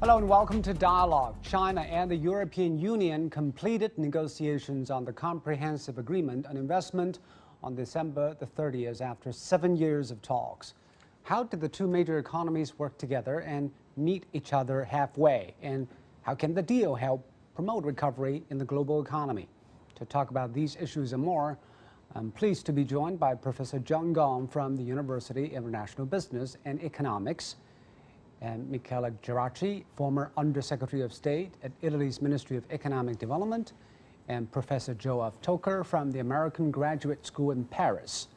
Hello and welcome to Dialogue. China and the European Union completed negotiations on the Comprehensive Agreement on Investment on December the 30th after 7 years of talks. How did the two major economies work together and meet each other halfway? And how can the deal help promote recovery in the global economy? To talk about these issues and more, I'm pleased to be joined by Professor John Gong from the University of International Business and Economics, and Michele Geraci, former Undersecretary of State at Italy's Ministry of Economic Development, and Professor Joe F. Toker from the American Graduate School in Paris.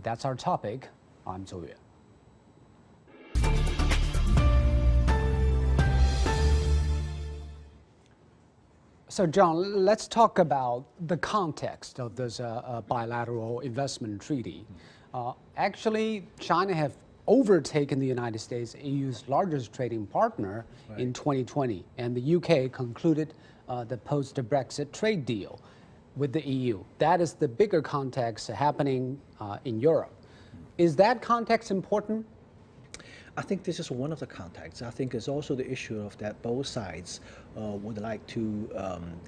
That's our topic. I'm Zhou Yue. So, John, let's talk about the context of this bilateral investment treaty. Actually, China have overtaken the United States, EU's largest trading partner, in 2020, and the UK concluded the post-Brexit trade deal with the EU. That is the bigger context happening in Europe. Is that context important? I think this is one of the contexts. I think it's also the issue of that both sides would like to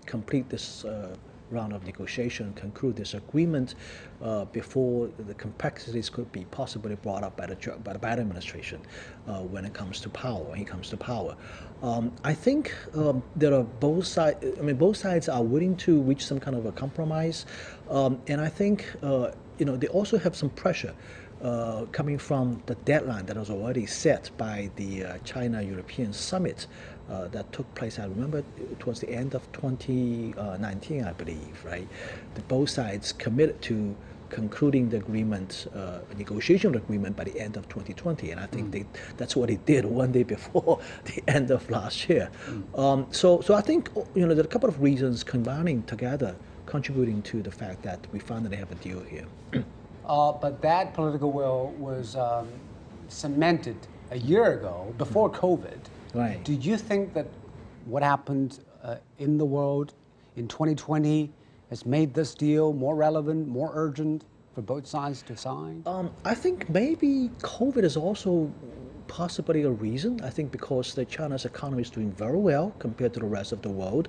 complete this round of negotiation, conclude this agreement before the complexities could be possibly brought up by the Biden administration when it comes to power. I think there are both sides. I mean, both sides are willing to reach some kind of a compromise, and I think they also have some pressure coming from the deadline that was already set by the China-European summit that took place, I remember, towards the end of 2019, I believe, right? Both sides committed to concluding the agreement, negotiation of the agreement by the end of 2020, and I think that's what they did one day before the end of last year. So I think there are a couple of reasons combining together, contributing to the fact that we finally have a deal here. But that political will was cemented a year ago, before COVID. Right. Do you think that what happened in the world in 2020 has made this deal more relevant, more urgent for both sides to sign? I think maybe COVID is also possibly a reason. I think because China's economy is doing very well compared to the rest of the world,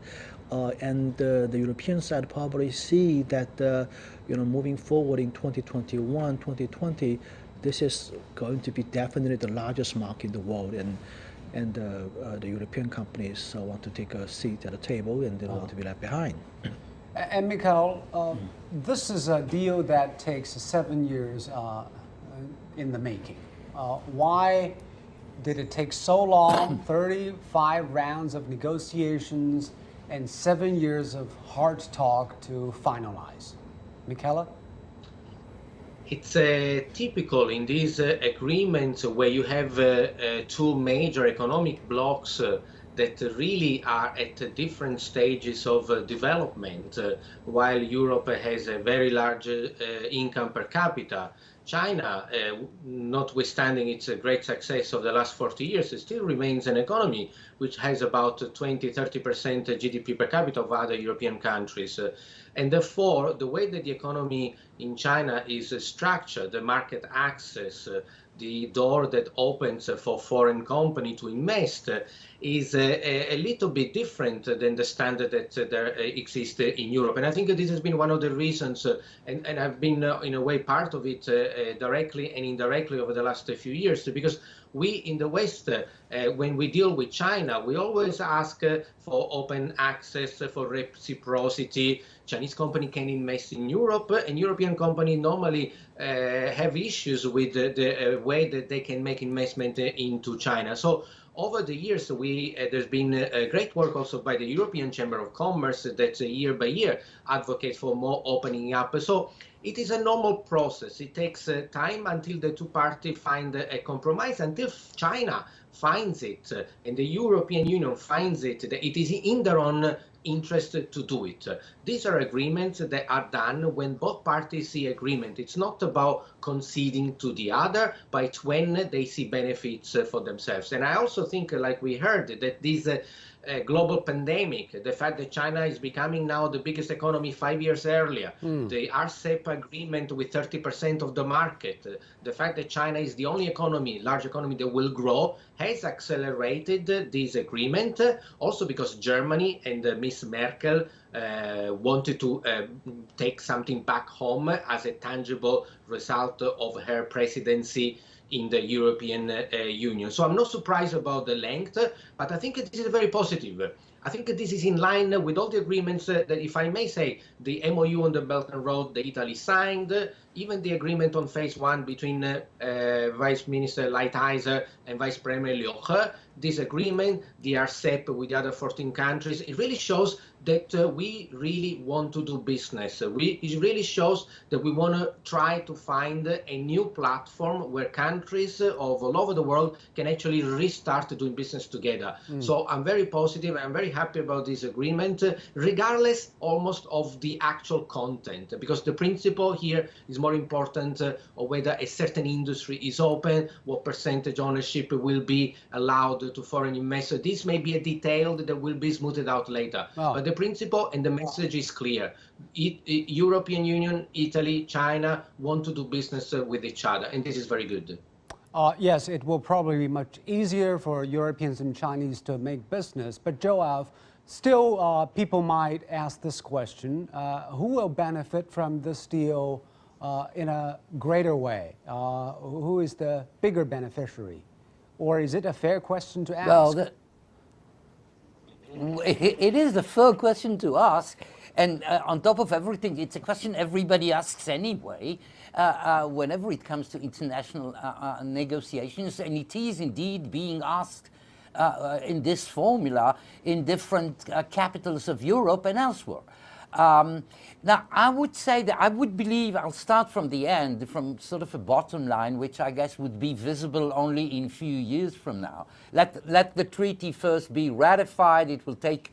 and the European side probably see that moving forward in 2021, 2020, this is going to be definitely the largest market in the world, and the European companies want to take a seat at the table and they don't want to be left behind. And Michele, this is a deal that takes 7 years in the making. Why did it take so long, 35 rounds of negotiations and 7 years of hard talk to finalize? Michele? It's typical in these agreements where you have two major economic blocks that really are at different stages of development. While Europe has a very large income per capita, China, notwithstanding its great success of the last 40 years, it still remains an economy which has about 20-30% GDP per capita of other European countries. And therefore, the way that the economy in China is structured, the market access, the door that opens for foreign company to invest is a little bit different than the standard that there exists in Europe. And I think this has been one of the reasons, and I've been in a way part of it directly and indirectly over the last few years, because we in the West, when we deal with China, we always ask for open access, for reciprocity. Chinese company can invest in Europe, and European companies normally have issues with the way that they can make investment into China. So over the years, there's been great work also by the European Chamber of Commerce that year by year advocates for more opening up. So it is a normal process. It takes time until the two parties find a compromise, until China finds it and the European Union finds it that it is in their own interest to do it. These are agreements that are done when both parties see agreement. It's not about conceding to the other, but it's when they see benefits for themselves. And I also think, like we heard, that this global pandemic, the fact that China is becoming now the biggest economy 5 years earlier, the RCEP agreement with 30% of the market, the fact that China is the only economy, large economy that will grow, has accelerated this agreement, also because Germany and Miss Merkel wanted to take something back home as a tangible result of her presidency in the European Union. So I'm not surprised about the length, but I think this is very positive. I think this is in line with all the agreements that, if I may say, the MOU on the Belt and Road that Italy signed, even the agreement on phase one between Vice Minister Lighthizer and Vice Premier Ljoch, this agreement, the RCEP with the other 14 countries, it really shows that we really want to do business. It really shows that we want to try to find a new platform where countries of all over the world can actually restart doing business together. So I'm very positive. I'm very happy about this agreement, regardless almost of the actual content, because the principle here is more important of whether a certain industry is open, what percentage ownership will be allowed to foreign investors. This may be a detail that will be smoothed out later. But the principle and the message is clear. European Union, Italy, China want to do business with each other, and this is very good. Yes, it will probably be much easier for Europeans and Chinese to make business. But Joao, still people might ask this question, who will benefit from this deal in a greater way? Who is the bigger beneficiary? Or is it a fair question to ask? Well, it is a fair question to ask. And on top of everything, it's a question everybody asks anyway, whenever it comes to international negotiations. And it is indeed being asked in this formula in different capitals of Europe and elsewhere. Now, I would say that I would believe, I'll start from the end, from sort of a bottom line, which I guess would be visible only in a few years from now. Let the treaty first be ratified. It will take,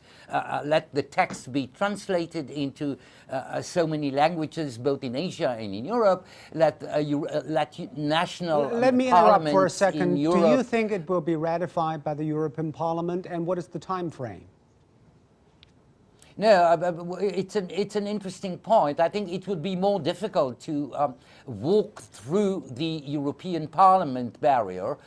let the text be translated into so many languages, both in Asia and in Europe. Let national Let me interrupt for a second. Do you think it will be ratified by the European Parliament, and what is the time frame? No, it's an interesting point. I think it would be more difficult to walk through the European Parliament barrier,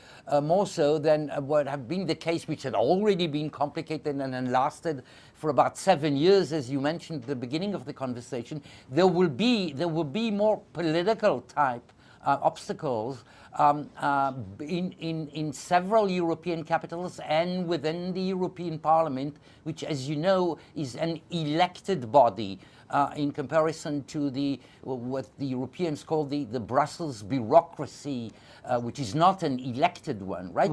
more so than what have been the case, which had already been complicated and lasted for about 7 years, as you mentioned at the beginning of the conversation. There will be more political type obstacles in several European capitals and within the European Parliament, which, as you know, is an elected body in comparison to what the Europeans call the Brussels bureaucracy, which is not an elected one, right?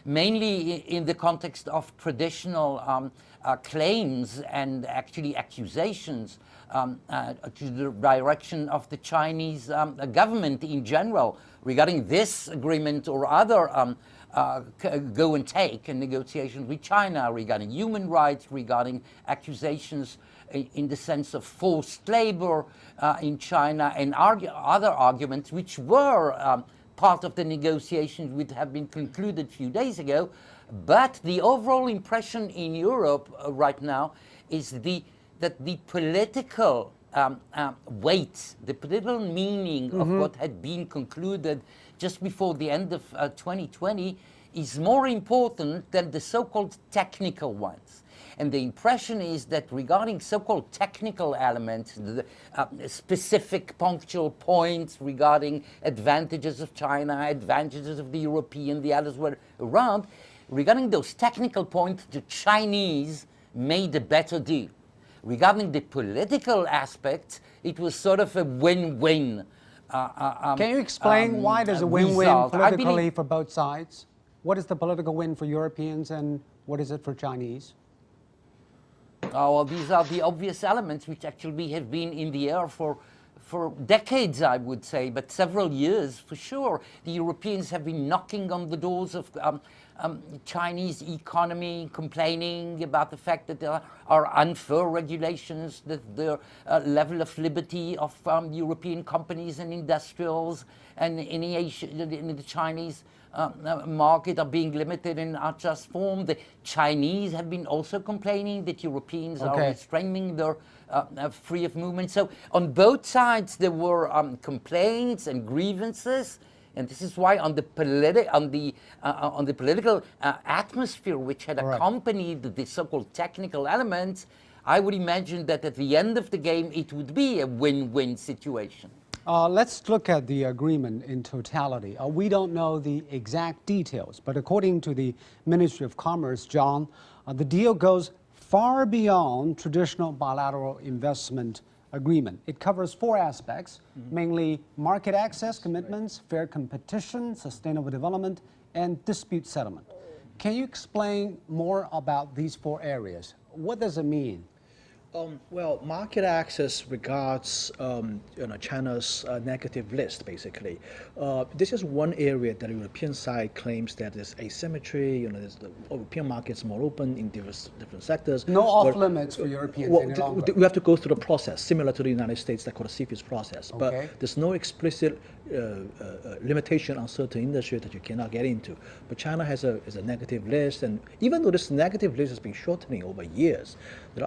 Mainly in the context of traditional claims and actually accusations to the direction of the Chinese government in general regarding this agreement or other go and take and negotiations with China regarding human rights, regarding accusations in the sense of forced labor in China, and other arguments which were part of the negotiations which have been concluded a few days ago. But the overall impression in Europe right now is that the political weight, the political meaning of what had been concluded just before the end of 2020 is more important than the so-called technical ones. And the impression is that regarding so-called technical elements, the specific punctual points regarding advantages of China, advantages of the European, the others were around, regarding those technical points, the Chinese made a better deal. Regarding the political aspects, it was sort of a win-win. Can you explain why there's a win-win politically for both sides? What is the political win for Europeans and what is it for Chinese? Oh, well, these are the obvious elements which actually have been in the air for decades, I would say, but several years for sure. The Europeans have been knocking on the doors of Chinese economy, complaining about the fact that there are unfair regulations, that the level of liberty of European companies and industrials and in the Chinese market are being limited and are just formed. The Chinese have been also complaining that Europeans are restraining their free of movement. So on both sides there were complaints and grievances, And this is why on the political atmosphere which had accompanied the so-called technical elements, I would imagine that at the end of the game it would be a win-win situation. Let's look at the agreement in totality. We don't know the exact details, but according to the Ministry of Commerce, John, the deal goes far beyond traditional bilateral investment agreement. It covers 4 aspects, mainly market access commitments, fair competition, sustainable development, and dispute settlement. Can you explain more about these 4 areas? What does it mean? Well, market access regards China's negative list, basically. This is one area that the European side claims that there's asymmetry. The European market's more open in different sectors. No off limits for Europeans any longer. We have to go through the process, similar to the United States, that called the CFIUS process. Okay. But there's no explicit limitation on certain industries that you cannot get into. But China has a negative list, and even though this negative list has been shortening over years,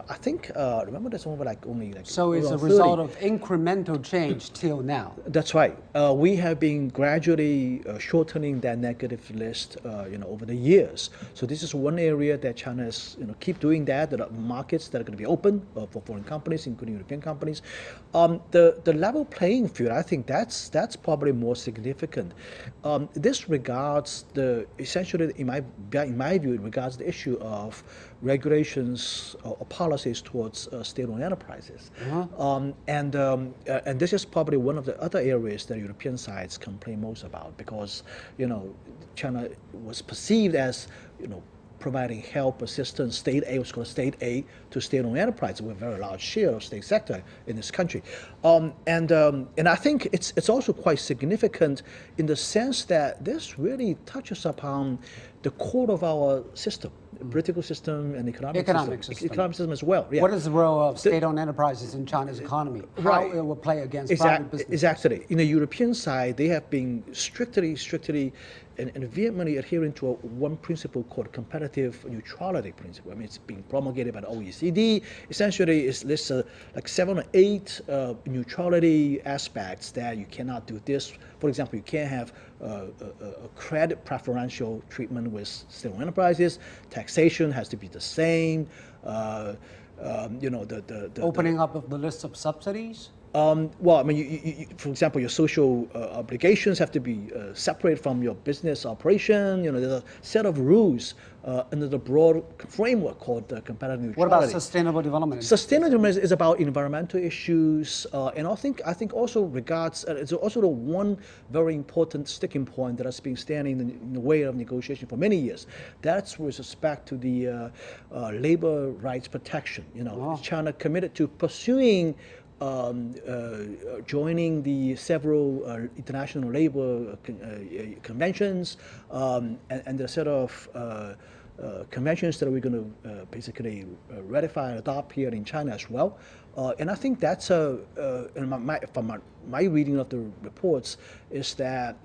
I think. Remember, there's only like. So it's a result of incremental change till now. That's right. We have been gradually shortening that negative list, over the years. So this is one area that China is, keep doing that. There are markets that are going to be open for foreign companies, including European companies. The level playing field, I think that's probably more significant. This regards essentially, in my view, it regards the issue of regulations or policies towards state-owned enterprises. And this is probably one of the other areas that European sides complain most about, because China was perceived as providing help, assistance, state aid, what's called state aid to state-owned enterprises with a very large share of state sector in this country. And I think it's also quite significant in the sense that this really touches upon the core of our system, political system and economic system as well. Yeah. What is the role of state-owned enterprises in China's economy? How it will play against private business? Exactly. In the European side, they have been strictly and vehemently adhering to one principle called competitive neutrality principle. I mean, it's being promulgated by the OECD. Essentially, it lists like 7 or 8 neutrality aspects that you cannot do this. For example, you can't have a credit preferential treatment with state-owned enterprises. Taxation has to be the same. Opening up of the list of subsidies? Well, I mean, for example, your social obligations have to be separate from your business operation. There's a set of rules under the broad framework called competitive neutrality. What about sustainable development? Sustainable development is about environmental issues, and I think also regards it's also the one very important sticking point that has been standing in the way of negotiation for many years. That's with respect to the labor rights protection. China committed to pursuing. Joining the several international labor conventions and the set of conventions that we're going to basically ratify and adopt here in China as well. And I think that's from my reading of the reports is that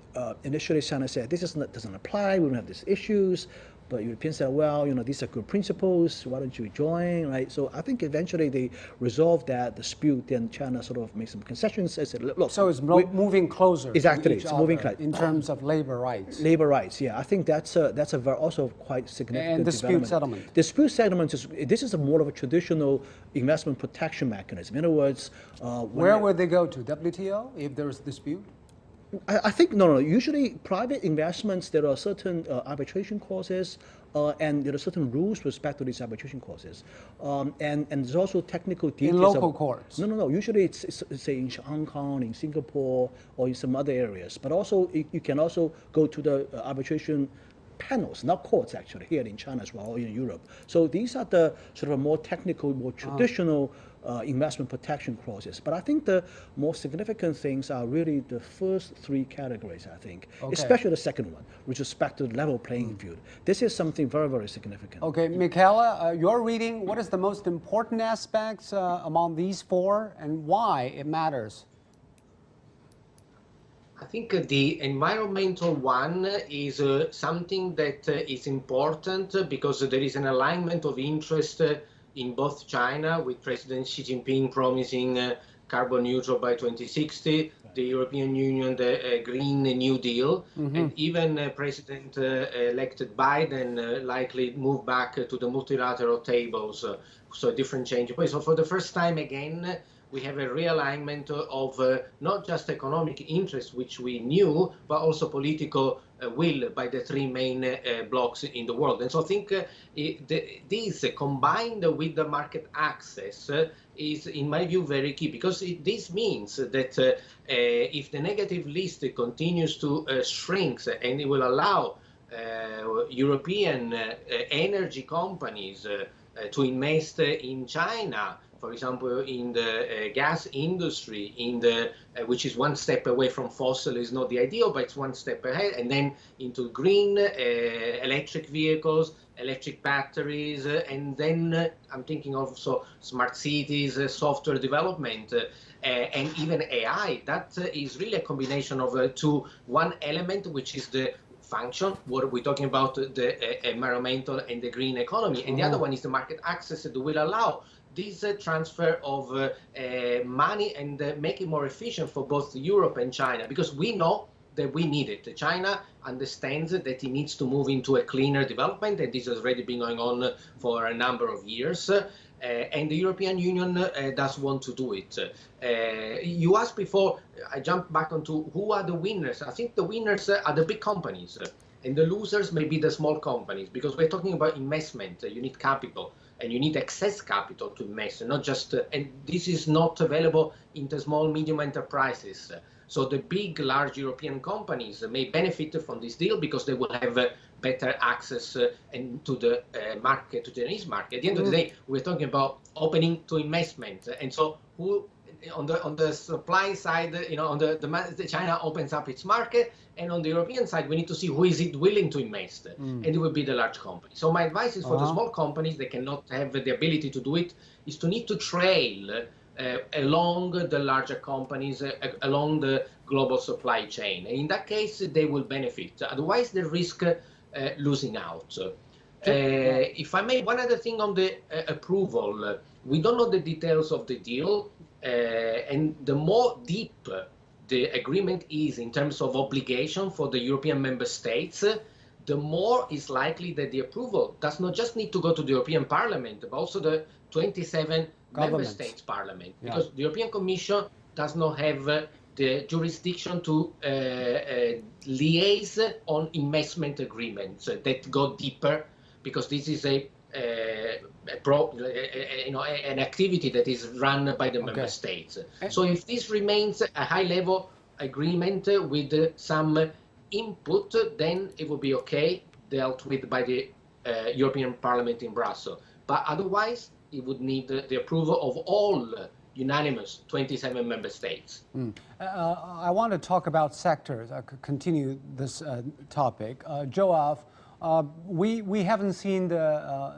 initially China said this doesn't apply, we don't have these issues. But Europeans said, well, these are good principles, why don't you join, right? So I think eventually they resolved that dispute, then China sort of made some concessions and said, look. So it's moving closer exactly, to each it's other moving closer. in terms of labor rights. Labor rights, yeah. I think that's also quite significant and dispute settlement. Dispute settlement, this is more of a traditional investment protection mechanism. In other words. Where would they go to, WTO, if there's dispute? I think, no. Usually private investments, there are certain arbitration clauses and there are certain rules with respect to these arbitration clauses. And there's also technical details. In local courts? No. Usually it's say in Hong Kong, in Singapore, or in some other areas. But also you can also go to the arbitration panels, not courts actually, here in China as well, or in Europe. So these are the sort of more technical, more traditional investment protection clauses. But I think the more significant things are really the first 3 categories, I think, especially the second one, with respect to the level playing field. This is something very, very significant. Okay, Michaela, your reading, what is the most important aspects among these 4 and why it matters? I think the environmental one is something that is important because there is an alignment of interest in both China, with President Xi Jinping promising carbon neutral by 2060, the European Union, the Green New Deal, and even President-elected Biden likely move back to the multilateral tables, so different change. So for the first time again, we have a realignment of not just economic interests, which we knew, but also political will by the three main blocs in the world. And so I think this combined with the market access is, in my view, very key, because this means that if the negative list continues to shrink, and it will allow European energy companies to invest in China, for example, in the gas industry, which is one step away from fossil, is not the ideal, but it's one step ahead, and then into green electric vehicles, electric batteries, and then I'm thinking also smart cities, software development, and even AI. That is really a combination of two. One element, which is the function, what we're talking about, the environmental and the green economy, and the other one is the market access that will allow this transfer of money and make it more efficient for both Europe and China, because we know that we need it. China understands that it needs to move into a cleaner development, and this has already been going on for a number of years. And the European Union does want to do it. You asked before, I jumped back onto who are the winners. I think the winners are the big companies, and the losers may be the small companies, because we're talking about investment. You need capital, and you need excess capital to invest, not just, and this is not available in the small, medium enterprises. So the big, large European companies may benefit from this deal because they will have better access to the market, to the Chinese market. At the end of the day, we're talking about opening to investment, and so who on the supply side, China opens up its market, and on the European side, we need to see who is it willing to invest, and it will be the large company. So my advice is for the small companies that cannot have the ability to do it, is to need to trail along the larger companies, along the global supply chain. And in that case, they will benefit. Otherwise, they risk losing out. If I may, one other thing on the approval. We don't know the details of the deal, and the more deep the agreement is in terms of obligation for the European member states, the more is likely that the approval does not just need to go to the European Parliament, but also the 27 member states parliament, because the European Commission does not have the jurisdiction to liaise on investment agreements that go deeper, because this is an activity that is run by the member states. So if this remains a high-level agreement with some input, then it will be okay, dealt with by the European Parliament in Brussels. But otherwise, it would need the approval of all unanimous 27 member states. I want to talk about sectors. I could continue this topic. Joab, we haven't seen the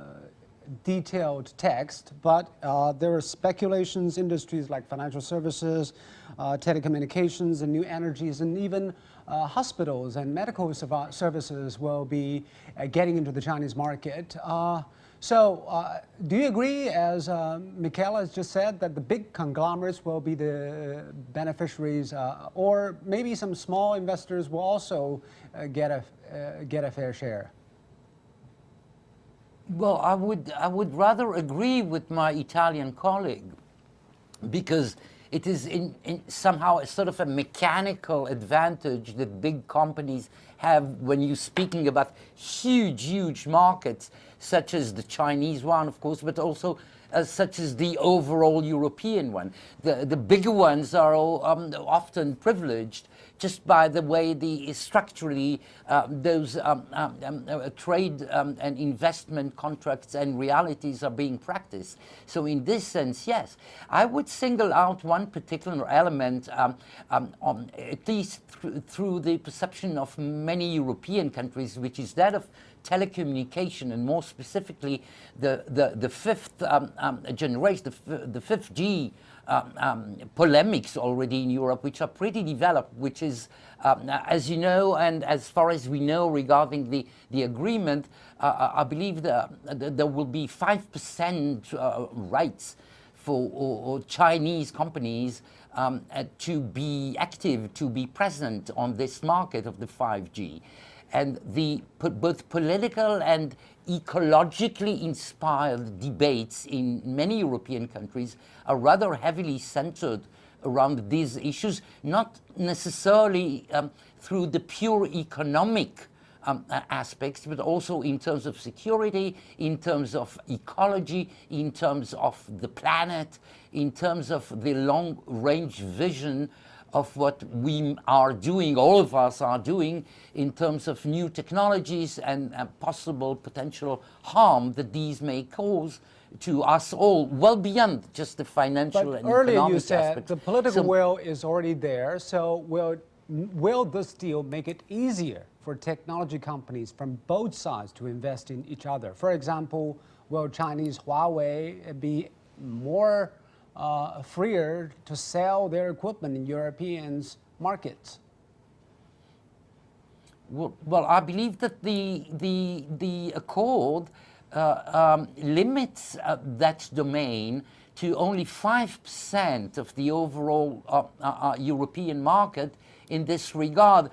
detailed text, but there are speculations industries like financial services, telecommunications, and new energies, and even hospitals and medical services will be getting into the Chinese market. So do you agree, as Michele has just said, that the big conglomerates will be the beneficiaries, or maybe some small investors will also get a fair share? Well, I would rather agree with my Italian colleague, because it is in somehow a sort of a mechanical advantage that big companies have when you're speaking about huge markets, such as the Chinese one, of course, but also such as the overall European one. The bigger ones are all, often privileged just by the way structurally those trade and investment contracts and realities are being practiced. So in this sense, yes, I would single out one particular element, at least through the perception of many European countries, which is that of telecommunication, and more specifically the fifth generation, the 5G polemics already in Europe, which are pretty developed, which is, as you know, and as far as we know regarding the agreement, I believe there will be 5% rights for Chinese companies to be active, to be present on this market of the 5G. And the both political and ecologically inspired debates in many European countries are rather heavily centered around these issues, not necessarily through the pure economic aspects, but also in terms of security, in terms of ecology, in terms of the planet, in terms of the long-range vision of what we are doing, all of us are doing, in terms of new technologies and possible potential harm that these may cause to us all, well beyond just the financial and earlier economic you said aspects. the political will is already there, so will this deal make it easier for technology companies from both sides to invest in each other? For example, will Chinese Huawei be more freer to sell their equipment in European markets? Well, I believe that the accord limits that domain to only 5% of the overall European market. In this regard,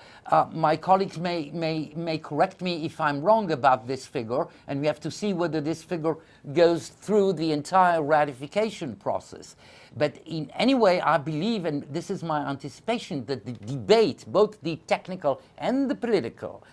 my colleagues may correct me if I'm wrong about this figure, and we have to see whether this figure goes through the entire ratification process. But in any way, I believe, and this is my anticipation, that the debate, both the technical and the political,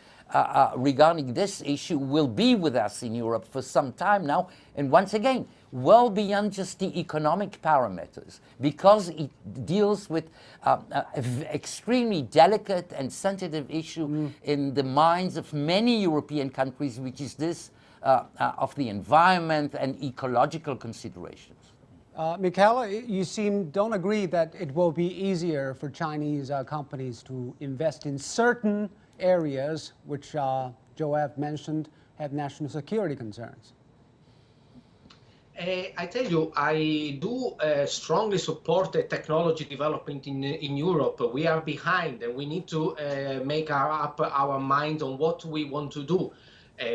regarding this issue will be with us in Europe for some time now, and once again, well beyond just the economic parameters, because it deals with an extremely delicate and sensitive issue in the minds of many European countries, which is this of the environment and ecological considerations. Michele, you don't agree that it will be easier for Chinese companies to invest in certain areas which Joab mentioned have national security concerns? I tell you, I do strongly support the technology development in Europe. We are behind, and we need to make up our mind on what we want to do.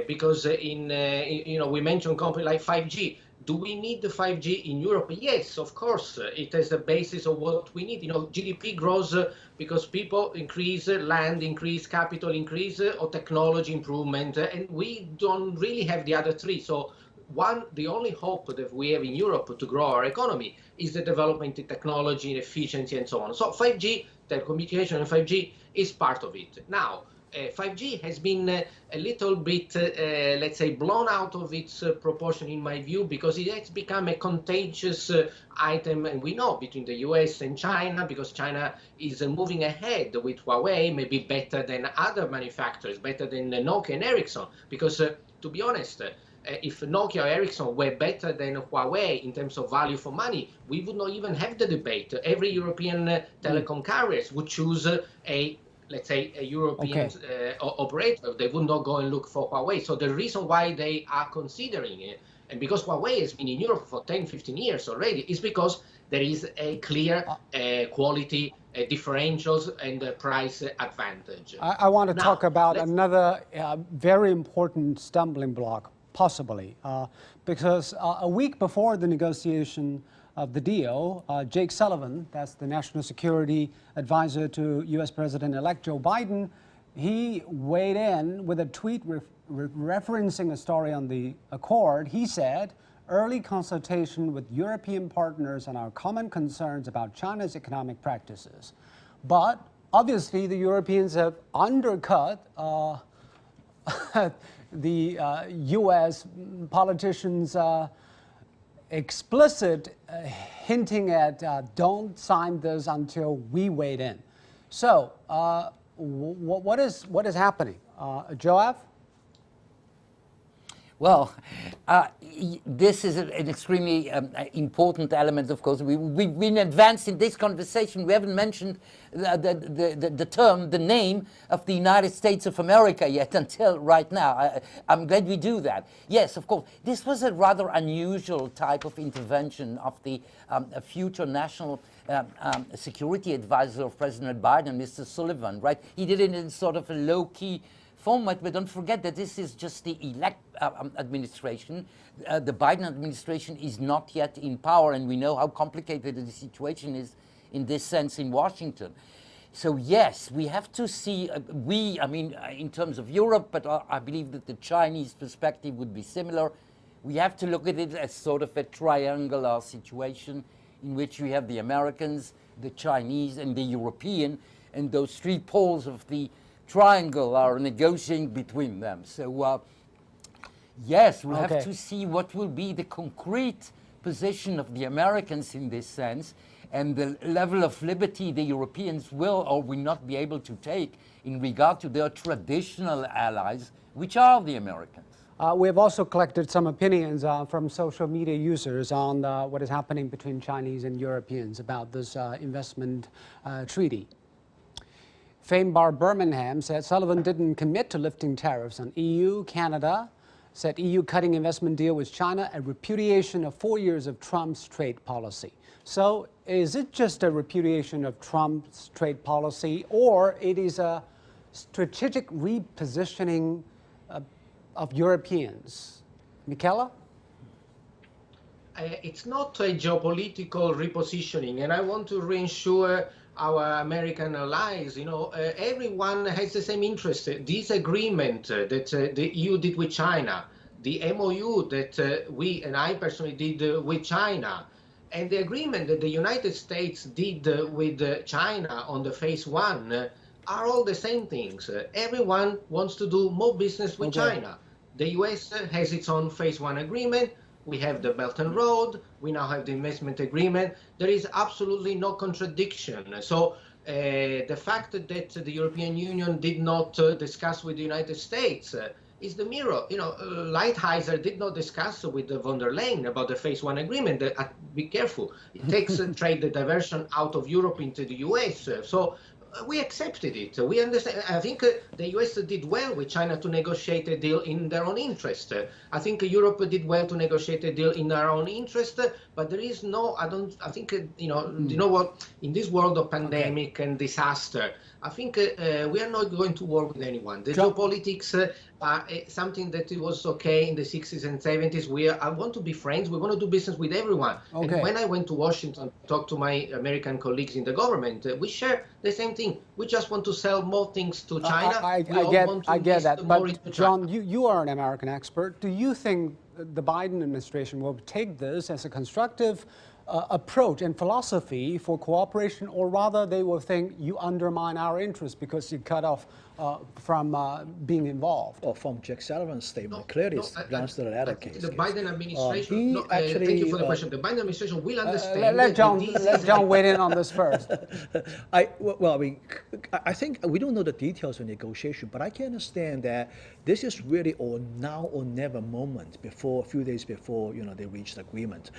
Because we mentioned company like 5G. Do we need the 5G in Europe? Yes, of course. It is the basis of what we need. GDP grows because people increase, land increase, capital increase, or technology improvement, and we don't really have the other three. So the only hope that we have in Europe to grow our economy is the development in technology, efficiency, and so on. So 5G, telecommunication and 5G is part of it. Now, 5G has been a little bit, let's say, blown out of its proportion in my view, because it has become a contagious item, and we know, between the US and China, because China is moving ahead with Huawei, maybe better than other manufacturers, better than Nokia and Ericsson, because to be honest, if Nokia or Ericsson were better than Huawei in terms of value for money, we would not even have the debate. Every European telecom carriers would choose let's say, a European operator. They would not go and look for Huawei. So the reason why they are considering it, and because Huawei has been in Europe for 10, 15 years already, is because there is a clear quality differentials and price advantage. I want to talk about another very important stumbling block, possibly, because a week before the negotiation of the deal, Jake Sullivan, that's the national security advisor to U.S. President-elect Joe Biden, he weighed in with a tweet referencing a story on the accord. He said, "Early consultation with European partners on our common concerns about China's economic practices." But obviously, the Europeans have undercut the U.S. politicians' explicit hinting at don't sign this until we weighed in. So what is happening? Joab? Well, this is an extremely important element, of course. We've been advanced in this conversation. We haven't mentioned the term, the name of the United States of America yet until right now. I'm glad we do that. Yes, of course. This was a rather unusual type of intervention of the future national security advisor of President Biden, Mr. Sullivan, right? He did it in sort of a low-key format, but don't forget that this is just the administration. The Biden administration is not yet in power, and we know how complicated the situation is in this sense in Washington. So yes, we have to see, in terms of Europe, but I believe that the Chinese perspective would be similar. We have to look at it as sort of a triangular situation in which we have the Americans, the Chinese, and the European, and those three poles of the triangle are negotiating between them. So yes, we'll have to see what will be the concrete position of the Americans in this sense, and the level of liberty the Europeans will or will not be able to take in regard to their traditional allies, which are the Americans. We have also collected some opinions from social media users on what is happening between Chinese and Europeans about this investment treaty. Famebar Birmingham said Sullivan didn't commit to lifting tariffs on EU. Canada said EU cutting investment deal with China a repudiation of 4 years of Trump's trade policy. So is it just a repudiation of Trump's trade policy, or it is a strategic repositioning of Europeans? Michela? It's not a geopolitical repositioning, and I want to reassure our American allies, everyone has the same interest. This agreement that the EU did with China, the MOU that we and I personally did with China, and the agreement that the United States did with China on the phase one are all the same things. Everyone wants to do more business with China. The US has its own phase one agreement. We have the Belt and Road. We now have the investment agreement. There is absolutely no contradiction. So the fact that the European Union did not discuss with the United States is the mirror. Lighthizer did not discuss with von der Leyen about the phase one agreement. Be careful. It takes trade diversion out of Europe into the US. So we accepted it. We understand. I think the US did well with China to negotiate a deal in their own interest. I think Europe did well to negotiate a deal in their own interest. But there is no. I think you know what? In this world of pandemic and disaster, I think we are not going to work with anyone. The geopolitics are something that it was okay in the 60s and 70s. I want to be friends. We want to do business with everyone. And when I went to Washington to talk to my American colleagues in the government, we share the same thing. We just want to sell more things to China. I get that. But John, you are an American expert. Do you think the Biden administration will take this as a constructive approach and philosophy for cooperation, or rather they will think you undermine our interests because you cut off from being involved? Or from Jack Sullivan's statement, clearly belongs to the latter case. The Biden administration, thank you for the question. The Biden administration will understand. Let John weigh in on this first. I think we don't know the details of negotiation, but I can understand that this is really a now or never moment a few days before they reached agreement.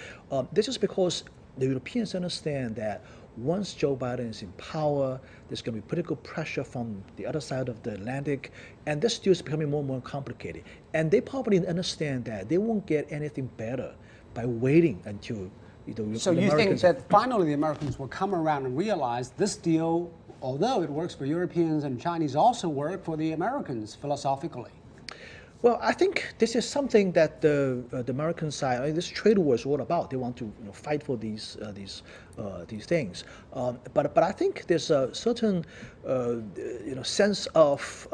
This is because the Europeans understand that once Joe Biden is in power, there's going to be political pressure from the other side of the Atlantic, and this deal is becoming more and more complicated. And they probably understand that they won't get anything better by waiting until So you think that finally the Americans will come around and realize this deal, although it works for Europeans and Chinese, also work for the Americans philosophically? Well, I think this is something that the American side, this trade war is all about. They want to fight for these things. But I think there's a certain sense of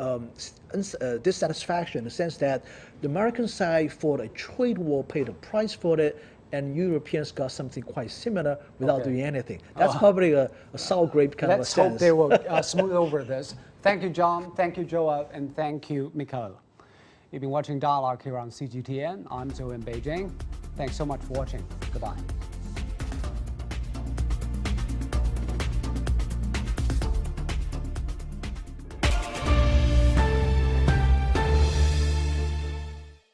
dissatisfaction, in the sense that the American side for a trade war paid a price for it, and Europeans got something quite similar without doing anything. That's probably a sour grape kind of a sense. Let's hope they will smooth over this. Thank you, John. Thank you, Joel. And thank you, Michael. You've been watching Dialogue here on CGTN. I'm Joe in Beijing. Thanks so much for watching. Goodbye.